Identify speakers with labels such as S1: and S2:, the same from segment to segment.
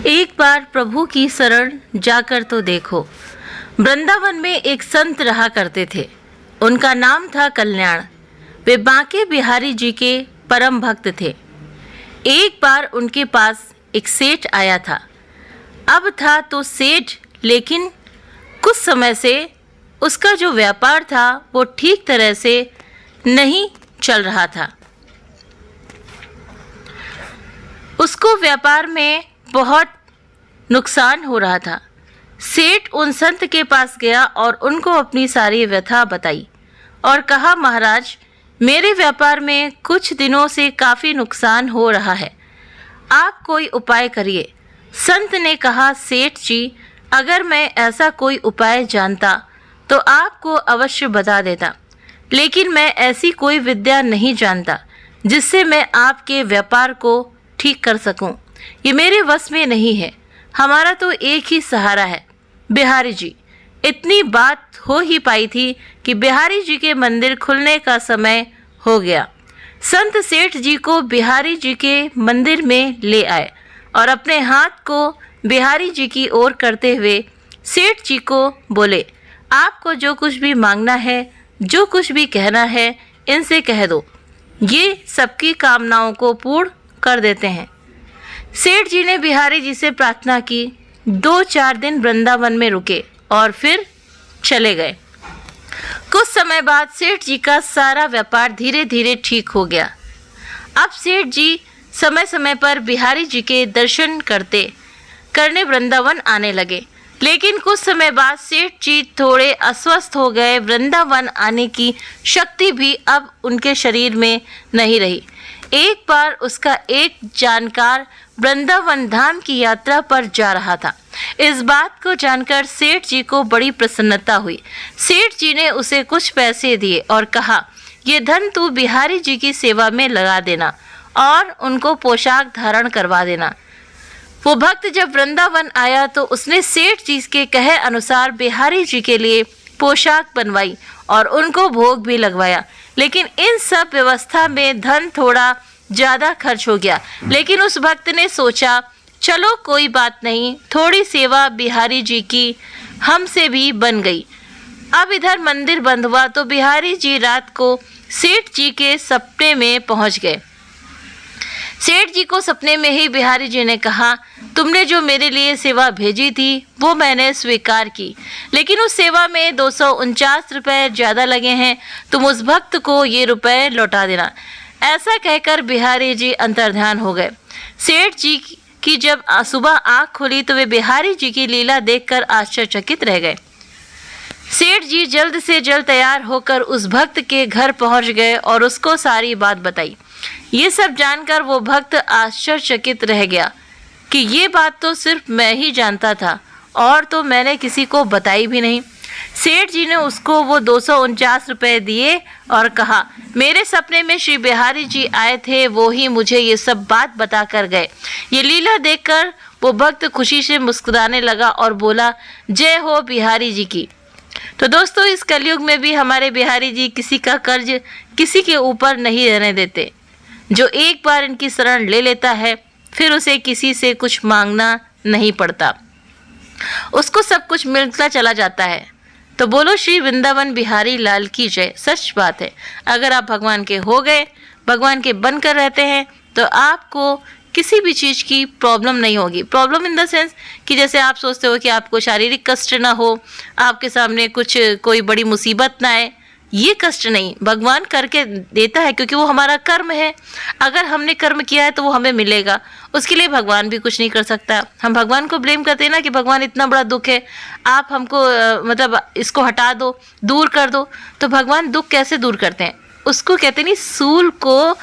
S1: एक बार प्रभु की शरण जाकर तो देखो। वृंदावन में एक संत रहा करते थे। उनका नाम था कल्याण। वे बांके बिहारी जी के परम भक्त थे। एक बार उनके पास एक सेठ आया था। अब था तो सेठ, लेकिन कुछ समय से उसका जो व्यापार था वो ठीक तरह से नहीं चल रहा था। उसको व्यापार में बहुत नुकसान हो रहा था। सेठ उन संत के पास गया और उनको अपनी सारी व्यथा बताई और कहा, महाराज, मेरे व्यापार में कुछ दिनों से काफ़ी नुकसान हो रहा है, आप कोई उपाय करिए। संत ने कहा, सेठ जी, अगर मैं ऐसा कोई उपाय जानता तो आपको अवश्य बता देता, लेकिन मैं ऐसी कोई विद्या नहीं जानता जिससे मैं आपके व्यापार को ठीक कर सकूं। ये मेरे वश में नहीं है। हमारा तो एक ही सहारा है, बिहारी जी। इतनी बात हो ही पाई थी कि बिहारी जी के मंदिर खुलने का समय हो गया। संत सेठ जी को बिहारी जी के मंदिर में ले आए और अपने हाथ को बिहारी जी की ओर करते हुए सेठ जी को बोले, आपको जो कुछ भी मांगना है, जो कुछ भी कहना है, इनसे कह दो, ये सबकी कामनाओं को पूर्ण कर देते हैं। सेठ जी ने बिहारी जी से प्रार्थना की। 2-4 दिन वृंदावन में रुके और फिर चले गए। कुछ समय बाद सेठ जी का सारा व्यापार धीरे धीरे ठीक हो गया। अब सेठ जी समय समय पर बिहारी जी के दर्शन करने वृंदावन आने लगे, लेकिन कुछ समय बाद सेठ जी थोड़े अस्वस्थ हो गए। वृंदावन आने की शक्ति भी अब उनके शरीर में नहीं रही। एक बार उसका एक जानकार वृंदावन धाम की यात्रा पर जा रहा था। इस बात को जानकर सेठ जी को बड़ी प्रसन्नता हुई। सेठ जी ने उसे कुछ पैसे दिए और कहा, ये धन तू बिहारी जी की सेवा में लगा देना और उनको पोशाक धारण करवा देना। वो भक्त जब वृंदावन आया तो उसने सेठ जी के कहे अनुसार बिहारी जी के लिए पोशाक बनवाई और उनको भोग भी लगवाया। लेकिन इन सब व्यवस्था में धन थोड़ा ज़्यादा खर्च हो गया। लेकिन उस भक्त ने सोचा, चलो कोई बात नहीं, थोड़ी सेवा बिहारी जी की हमसे भी बन गई। अब इधर मंदिर बंद हुआ तो बिहारी जी रात को सेठ जी के सपने में पहुंच गए। सेठ जी को सपने में ही बिहारी जी ने कहा, तुमने जो मेरे लिए सेवा भेजी थी वो मैंने स्वीकार की, लेकिन उस सेवा में 249 रुपये ज़्यादा लगे हैं। तुम उस भक्त को ये रुपए लौटा देना। ऐसा कहकर बिहारी जी अंतर्ध्यान हो गए। सेठ जी की जब सुबह आँख खुली तो वे बिहारी जी की लीला देखकर आश्चर्यचकित रह गए। सेठ जी जल्द से जल्द तैयार होकर उस भक्त के घर पहुंच गए और उसको सारी बात बताई। ये सब जानकर वो भक्त आश्चर्यचकित रह गया कि ये बात तो सिर्फ मैं ही जानता था और तो मैंने किसी को बताई भी नहीं। सेठ जी ने उसको वो 249 रुपये दिए और कहा, मेरे सपने में श्री बिहारी जी आए थे, वो ही मुझे ये सब बात बता कर गए। ये लीला देखकर वो भक्त खुशी से मुस्कुराने लगा और बोला, जय हो बिहारी जी की। तो दोस्तों, इस कलयुग में भी हमारे बिहारी जी किसी का कर्ज किसी के ऊपर नहीं रहने देते। जो एक बार इनकी शरण ले लेता है फिर उसे किसी से कुछ मांगना नहीं पड़ता, उसको सब कुछ मिलता चला जाता है। तो बोलो श्री वृंदावन बिहारी लाल की जय। सच बात है, अगर आप भगवान के हो गए, भगवान के बनकर रहते हैं, तो आपको किसी भी चीज़ की प्रॉब्लम नहीं होगी। प्रॉब्लम इन द सेंस कि जैसे आप सोचते हो कि आपको शारीरिक कष्ट ना हो, आपके सामने कोई बड़ी मुसीबत ना आए, ये कष्ट नहीं, भगवान करके देता है क्योंकि वो हमारा कर्म है। अगर हमने कर्म किया है तो वो हमें मिलेगा, उसके लिए भगवान भी कुछ नहीं कर सकता। हम भगवान को ब्लेम करते हैं ना कि भगवान इतना बड़ा दुख है, आप हमको मतलब इसको हटा दो, दूर कर दो। तो भगवान दुख कैसे दूर करते हैं? उसको कहते नहीं, सूल को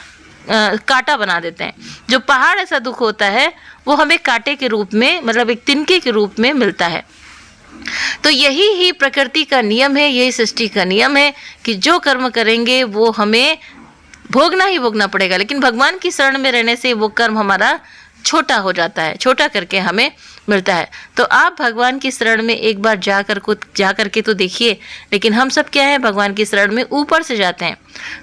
S1: कांटा बना देते हैं। जो पहाड़ ऐसा दुख होता है वो हमें कांटे के रूप में, मतलब एक तिनके के रूप में मिलता है। तो यही ही प्रकृति का नियम है, यही सृष्टि का नियम है कि जो कर्म करेंगे वो हमें भोगना ही भोगना पड़ेगा। लेकिन भगवान की शरण में रहने से वो कर्म हमारा छोटा हो जाता है, छोटा करके हमें मिलता है। तो आप भगवान की शरण में एक बार जा करके तो देखिए। लेकिन हम सब क्या है, भगवान की शरण में ऊपर से जाते हैं,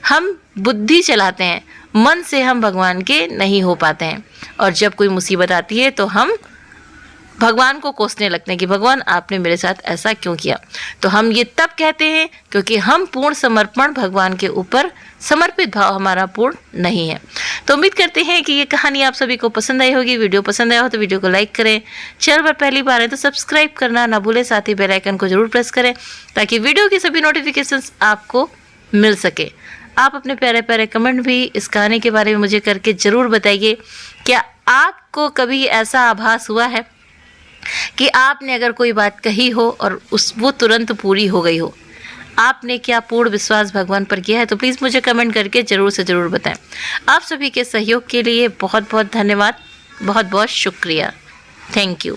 S1: हम बुद्धि चलाते हैं, मन से हम भगवान के नहीं हो पाते हैं। और जब कोई मुसीबत आती है तो हम भगवान को कोसने लगते हैं कि भगवान आपने मेरे साथ ऐसा क्यों किया। तो हम ये तब कहते हैं क्योंकि हम पूर्ण समर्पण भगवान के ऊपर समर्पित भाव हमारा पूर्ण नहीं है। तो उम्मीद करते हैं कि ये कहानी आप सभी को पसंद आई होगी। वीडियो पसंद आया हो तो वीडियो को लाइक करें, चैनल पर पहली बार है तो सब्सक्राइब करना ना भूलें, साथ ही बेल आइकन को जरूर प्रेस करें ताकि वीडियो की सभी नोटिफिकेशंस आपको मिल सके। आप अपने प्यारे प्यारे कमेंट भी इस कहानी के बारे में मुझे करके ज़रूर बताइए। क्या आपको कभी ऐसा आभास हुआ है कि आपने अगर कोई बात कही हो और वो तुरंत पूरी हो गई हो? आपने क्या पूर्ण विश्वास भगवान पर किया है? तो प्लीज़ मुझे कमेंट करके ज़रूर से ज़रूर बताएं। आप सभी के सहयोग के लिए बहुत बहुत धन्यवाद, बहुत बहुत शुक्रिया। Thank you.